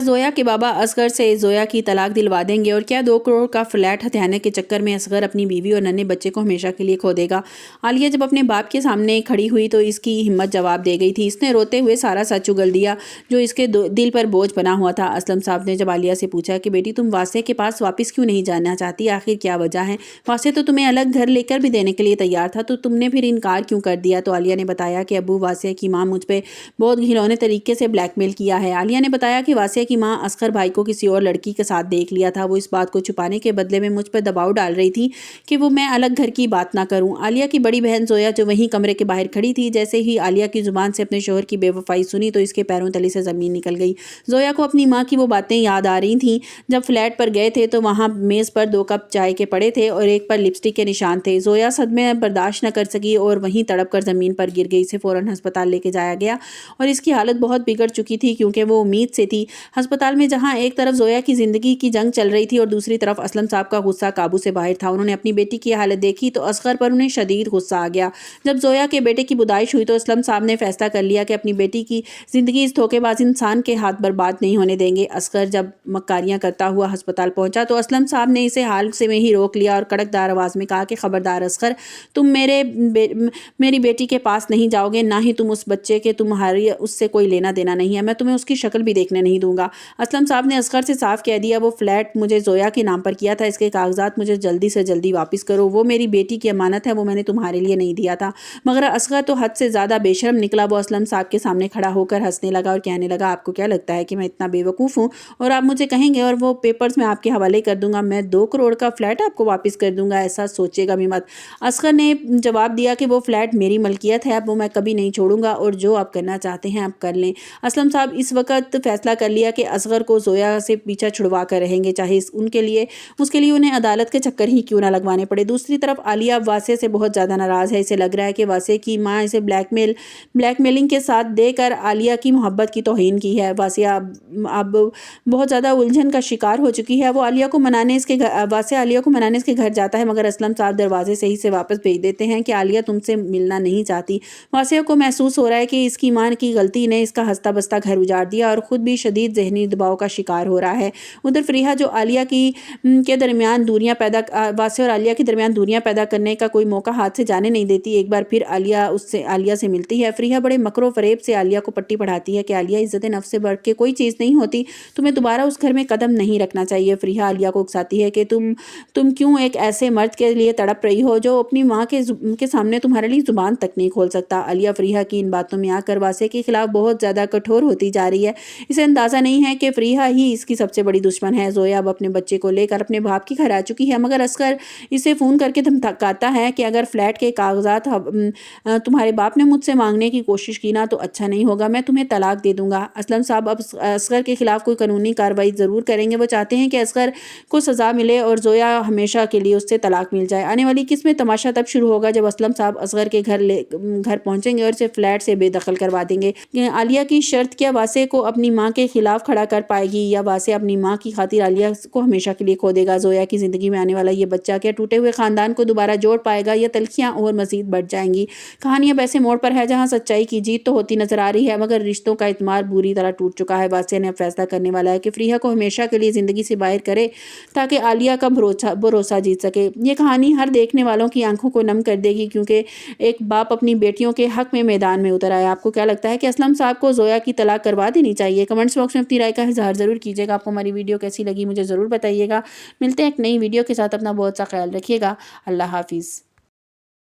जोया के बाबा असगर से जोया की तलाक दिलवा देंगे और क्या 2 करोड़ का फ्लैट हथियाने के चक्कर में असगर अपनी बीवी और नन्हे बच्चे को हमेशा के लिए खो देगा। आलिया जब अपने बाप के सामने खड़ी हुई तो इसकी हिम्मत जवाब दे गई थी। इसने रोते हुए सारा सच उगल दिया जो इसके दिल पर बोझ बना हुआ था। असलम साहब ने जब आलिया से पूछा कि बेटी तुम वासिया के पास वापस क्यों नहीं जाना चाहती, आखिर क्या वजह है? वासिया तो तुम्हें अलग घर लेकर भी देने के लिए तैयार था, तो तुमने फिर इनकार क्यों कर दिया? तो आलिया ने बताया कि अबू वासिया की माँ मुझ पर बहुत घिनौने तरीके से ब्लैकमेल किया है। आलिया ने बताया कि वासिया की माँ असगर भाई को किसी और लड़की के साथ देख लिया था। वो इस बात को छुपाने के बदले में मुझ पर दबाव डाल रही थी कि वो मैं अलग घर की बात ना करूं। आलिया की बड़ी बहन जोया जो वहीं कमरे के बाहर खड़ी थी, जैसे ही आलिया की जुबान से अपने शोहर की बेवफाई सुनी तो इसके पैरों तले से ज़मीन निकल गई। जोया को अपनी माँ की वो बातें याद आ रही थीं। जब फ्लैट पर गए थे तो वहाँ मेज़ पर 2 कप चाय के पड़े थे और एक पर लिपस्टिक के निशान थे। जोया सदमे बर्दाश्त न कर सकी और वहीं तड़प कर ज़मीन पर गिर गई। इसे फ़ौरन अस्पताल लेके जाया गया और इसकी हालत बहुत बिगड़ चुकी थी क्योंकि वो उम्मीद से थी। अस्पताल में जहाँ एक तरफ जोया की ज़िंदगी की जंग चल रही थी और दूसरी तरफ असलम साहब का गुस्सा काबू से बाहर था। उन्होंने अपनी बेटी की हालत देखी तो असगर पर उन्हें शदीद गुस्सा आ गया। जब जोया के बेटे की बुदाइश हुई तो असलम साहब ने फैसला कर लिया कि अपनी बेटी की ज़िंदगी इस धोखेबाज इंसान के हाथ बर्बाद नहीं होने देंगे। असगर जब मक्कारियाँ करता हुआ अस्पताल पहुंचा तो असलम साहब ने इसे हाल से में ही रोक लिया और कड़कदार आवाज़ में कहा कि खबरदार असगर, तुम मेरी बेटी के पास नहीं जाओगे, ना ही तुम उस बच्चे के, तुम्हारी उससे कोई लेना देना नहीं है। मैं तुम्हें उसकी शक्ल भी देखने नहीं दूंगा। असलम साहब ने असगर से साफ कह दिया, वो फ्लैट मुझे जोया के नाम पर किया था, इसके कागजात मुझे जल्दी से जल्दी वापस करो। वो मेरी बेटी की अमानत है, वो मैंने तुम्हारे लिए नहीं दिया था। मगर असगर तो हद से ज़्यादा बेशर्म निकला। वो असलम साहब के सामने खड़ा होकर हंसने लगा और कहने लगा, आपको क्या लगता है कि मैं इतना बेवकूफ़ हूँ और आप मुझे कहेंगे और वो पेपर्स मैं आपके हवाले कर दूंगा, मैं 2 करोड़ का फ्लैट आपको वापस कर दूंगा, ऐसा सोचेगा भी मत। असगर ने जवाब दिया कि वो फ्लैट मेरी मलकियत है, अब वो मैं कभी नहीं छोड़ूंगा और जो आप करना चाहते हैं आप कर लें। असलम साहब इस वक्त फैसला कर लिया कि असगर को जोया से पीछा छुड़वा कर रहेंगे, चाहे उसके लिए उन्हें अदालत के चक्कर ही क्यों ना लगवाने पड़े। दूसरी तरफ आलिया वासिया से बहुत ज़्यादा नाराज़ है। इसे लग रहा है कि वासिया की माँ इसे ब्लैकमेलिंग के साथ देकर आलिया की मोहब्बत की तौहीन की है। वासिया अब बहुत ज़्यादा उलझन का शिकार हो चुकी है। वो वासिया आलिया को मनाने इसके घर जाता है मगर असलम साहब दरवाजे से ही से वापस भेज देते हैं कि आलिया तुमसे मिलना नहीं चाहती। वासिया को महसूस हो रहा है कि इसकी माँ की गलती ने इसका हंसता बसता घर उजाड़ दिया और ख़ुद भी शदीद ज़हनी दबाव का शिकार हो रहा है। उधर फरीहा जो आलिया के दरमियान वासिया और आलिया के दरमियान दूरियां पैदा करने का कोई मौका हाथ से जाने नहीं देती, एक बार फिर आलिया से मिलती है। फरीहा बड़े मकरो फरेब से आलिया को पट्टी पढ़ाती है कि आलिया, इज्जत नफ्स से बढ़ के कोई चीज़ नहीं होती, तुम्हें दोबारा उस घर में कदम नहीं रखना चाहिए। फरीहा आलिया को उकसाती है कि तुम क्यों एक ऐसे मर्द के लिए तड़प रही हो जो अपनी माँ के सामने तुम्हारे लिए जुबान तक नहीं खोल सकता। आलिया फरीहा की इन बातों में आकर वासिया के खिलाफ बहुत ज़्यादा कठोर होती जा रही है। इसे अंदाज़ा नहीं है कि फरीहा ही इसकी सबसे बड़ी दुश्मन है। जोया अब अपने बच्चे को लेकर अपने बाप की घर आ चुकी है मगर असगर इसे फ़ोन करके धमकाता है कि अगर फ्लैट के कागजात तुम्हारे बाप ने मुझसे मांगने की कोशिश की ना तो अच्छा नहीं होगा, मैं तुम्हें तलाक दे दूंगा। असलम साहब अब असगर के खिलाफ कोई कानूनी कार्रवाई ज़रूर करेंगे। वो चाहते हैं कि असगर को सज़ा मिले और जोया हमेशा के लिए उससे तलाक मिल जाए। आने वाली किस्त में तमाशा तब शुरू होगा जब असलम साहब असगर के घर पहुंचेंगे और इसे फ्लैट से बेदखल करवा देंगे। आलिया की शर्त क्या वासिया को अपनी माँ के खिलाफ खड़ा कर पाएगी या वासिया अपनी माँ की खातिर आलिया को हमेशा के लिए खो देगा? जोया की ज़िंदगी में आने वाला ये बच्चा क्या टूटे हुए ख़ानदान को दोबारा जोड़ पाएगा या तलखियाँ और मज़ीद बढ़ जाएंगी? कहानी अब ऐसे मोड़ पर है जहाँ सच्चाई की जीत तो होती नजर आ रही है मगर रिश्तों का इत्मीनान बुरी तरह टूट चुका है। वासिया ने अब फैसला करने वाला है कि फरीहा को हमेशा के लिए ज़िंदगी से बाहर करे ताकि आलिया का भरोसा जीत सके। ये कहानी हर देखने वालों की आंखों को नम कर देगी क्योंकि एक बाप अपनी बेटियों के हक में मैदान में उतर आया। आपको क्या लगता है कि असलम साहब को जोया की तलाक करवा देनी चाहिए? कमेंट्स बॉक्स में अपनी राय का इज़हार ज़रूर कीजिएगा। आपको हमारी वीडियो कैसी लगी मुझे ज़रूर बताइएगा। मिलते हैं एक नई वीडियो के साथ, अपना बहुत सा ख्याल रखिएगा। अल्लाह हाफिज़।